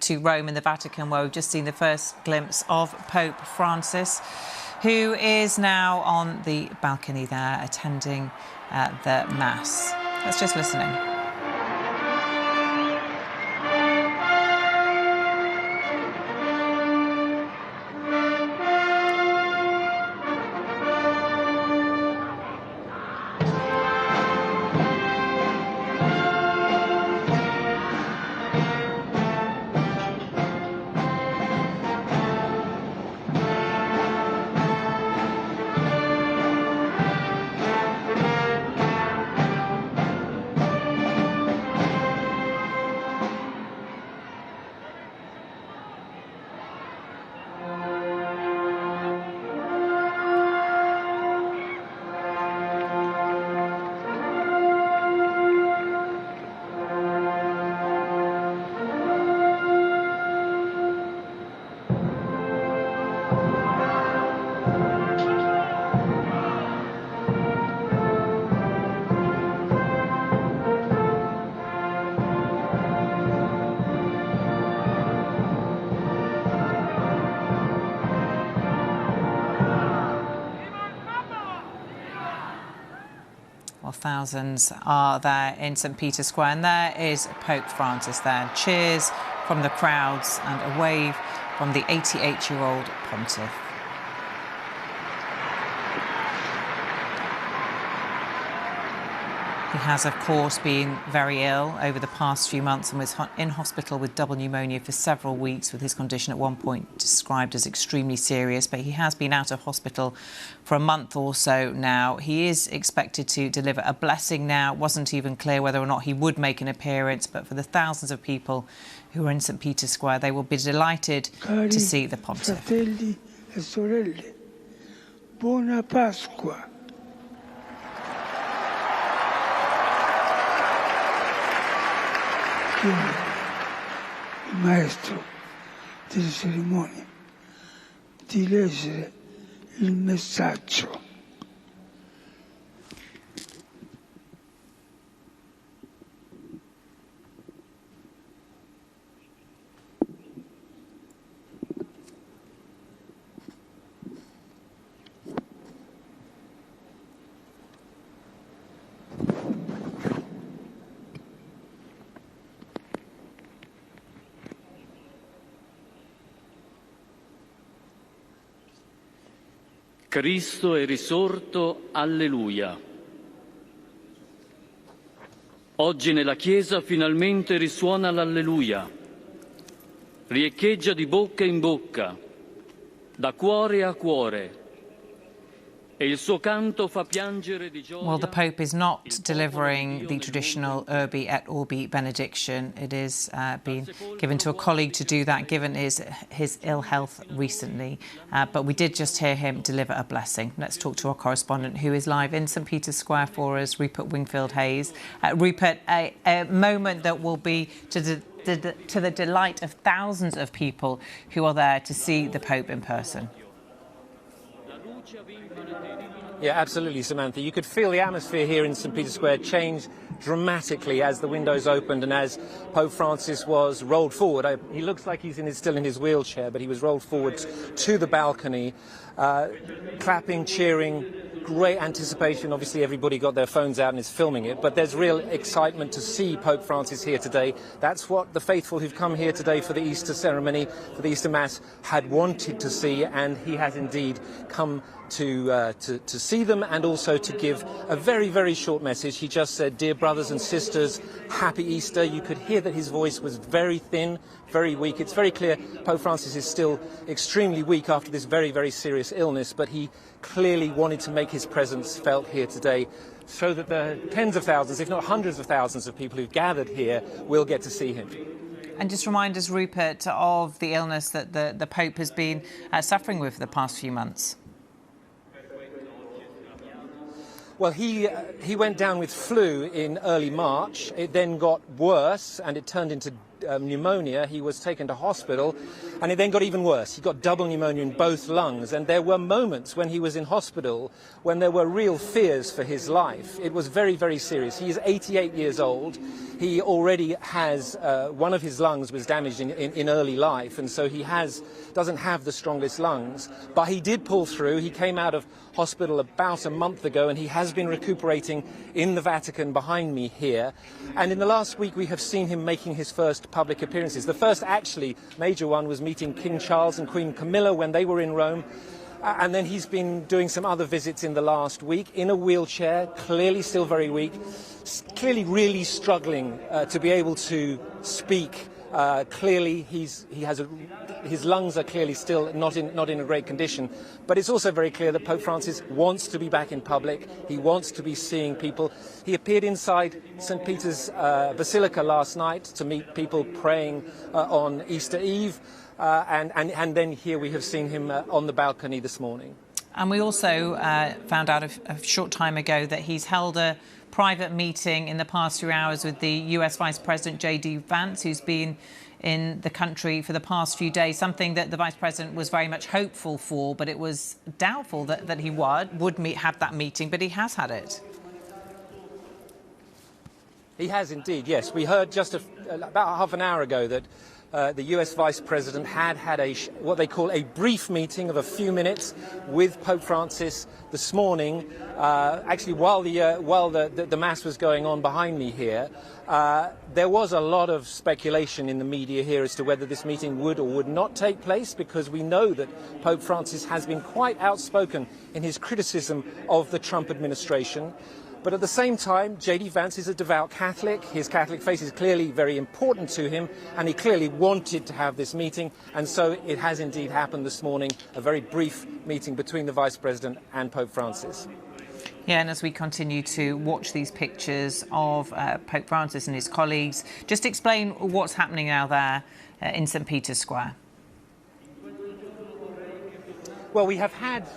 to Rome and the Vatican, where we've just seen the first glimpse of Pope Francis, who is now on the balcony there attending the Mass. Let's just listen in. Well, thousands are there in St. Peter's Square, and there is Pope Francis there. Cheers from the crowds and a wave from the 88-year-old pontiff. He has, of course, been very ill over the past few months and was in hospital with double pneumonia for several weeks, with his condition at one point described as extremely serious. But he has been out of hospital for a month or so now. He is expected to deliver a blessing now. It wasn't even clear whether or not he would make an appearance, but for the thousands of people who are in St. Peter's Square, they will be delighted to see the pontiff. Fratelli e sorelle, buona Pasqua. Il maestro delle cerimonie di leggere il messaggio. Cristo è risorto, alleluia. Oggi nella Chiesa finalmente risuona l'alleluia. Riecheggia di bocca in bocca, da cuore a cuore. Well, the Pope is not delivering the traditional Urbi et Orbi benediction. It is being given to a colleague to do that, given his ill health recently. But we did just hear him deliver a blessing. Let's talk to our correspondent, who is live in St. Peter's Square for us, Rupert Wingfield-Hayes. Rupert, a moment that will be to the delight of thousands of people who are there to see the Pope in person. Yeah, absolutely, Samantha. You could feel the atmosphere here in St. Peter's Square change dramatically as the windows opened and as Pope Francis was rolled forward. He looks like he's still in his wheelchair, but he was rolled forward to the balcony, clapping, cheering, great anticipation. Obviously, everybody got their phones out and is filming it, but there's real excitement to see Pope Francis here today. That's what the faithful who've come here today for the Easter ceremony, for the Easter Mass, had wanted to see, and he has indeed come to see them and also to give a very, very short message. He just said, "Dear brothers and sisters, happy Easter." You could hear that his voice was very thin, very weak. It's very clear Pope Francis is still extremely weak after this very, very serious illness, but he clearly wanted to make his presence felt here today so that the tens of thousands, if not hundreds of thousands of people who've gathered here will get to see him. And just remind us, Rupert, of the illness that the Pope has been suffering with for the past few months. Well, he went down with flu in early March. It then got worse and it turned into pneumonia. He was taken to hospital, and it then got even worse. He got double pneumonia in both lungs, and there were moments when he was in hospital when there were real fears for his life. It was very, very serious. He is 88 years old. He already has, one of his lungs was damaged in early life, and so he doesn't have the strongest lungs. But he did pull through. He came out of hospital about a month ago, and he has been recuperating in the Vatican behind me here. And in the last week, we have seen him making his first public appearances. The first actually major one was meeting King Charles and Queen Camilla when they were in Rome. And then he's been doing some other visits in the last week in a wheelchair, clearly still very weak, clearly really struggling to be able to speak. Clearly, his lungs are clearly still not in a great condition. But it's also very clear that Pope Francis wants to be back in public. He wants to be seeing people. He appeared inside St. Peter's Basilica last night to meet people praying on Easter Eve. And then here we have seen him on the balcony this morning. And we also found out a short time ago that he's held a private meeting in the past few hours with the US Vice President J.D. Vance, who's been in the country for the past few days, something that the Vice President was very much hopeful for, but it was doubtful that he would have that meeting, but he has had it. He has indeed, yes. We heard just about half an hour ago that the US Vice President had what they call a brief meeting of a few minutes with Pope Francis this morning. Actually, while the Mass was going on behind me here, there was a lot of speculation in the media here as to whether this meeting would or would not take place, because we know that Pope Francis has been quite outspoken in his criticism of the Trump administration. But at the same time, J.D. Vance is a devout Catholic. His Catholic faith is clearly very important to him, and he clearly wanted to have this meeting. And so it has indeed happened this morning, a very brief meeting between the Vice President and Pope Francis. Yeah, and as we continue to watch these pictures of Pope Francis and his colleagues, just explain what's happening now there in St. Peter's Square. Well, we have had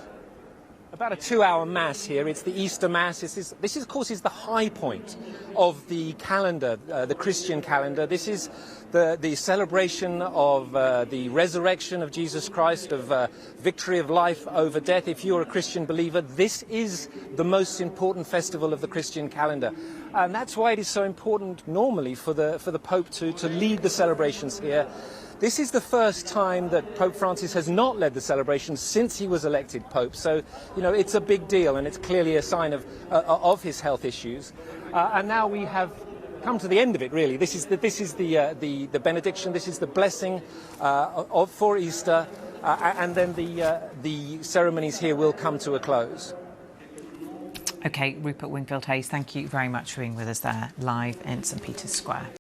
about a 2-hour Mass here. It's the Easter Mass. This, of course, is the high point of the calendar, the Christian calendar. This is the celebration of the resurrection of Jesus Christ, of victory of life over death. If you're a Christian believer, this is the most important festival of the Christian calendar. And that's why it is so important normally for the Pope to lead the celebrations here. This is the first time that Pope Francis has not led the celebrations since he was elected Pope. So, you know, it's a big deal, and it's clearly a sign of his health issues. And now we have come to the end of it, really. This is the benediction. This is the blessing for Easter, and then the ceremonies here will come to a close. OK, Rupert Wingfield-Hayes, thank you very much for being with us there live in St. Peter's Square.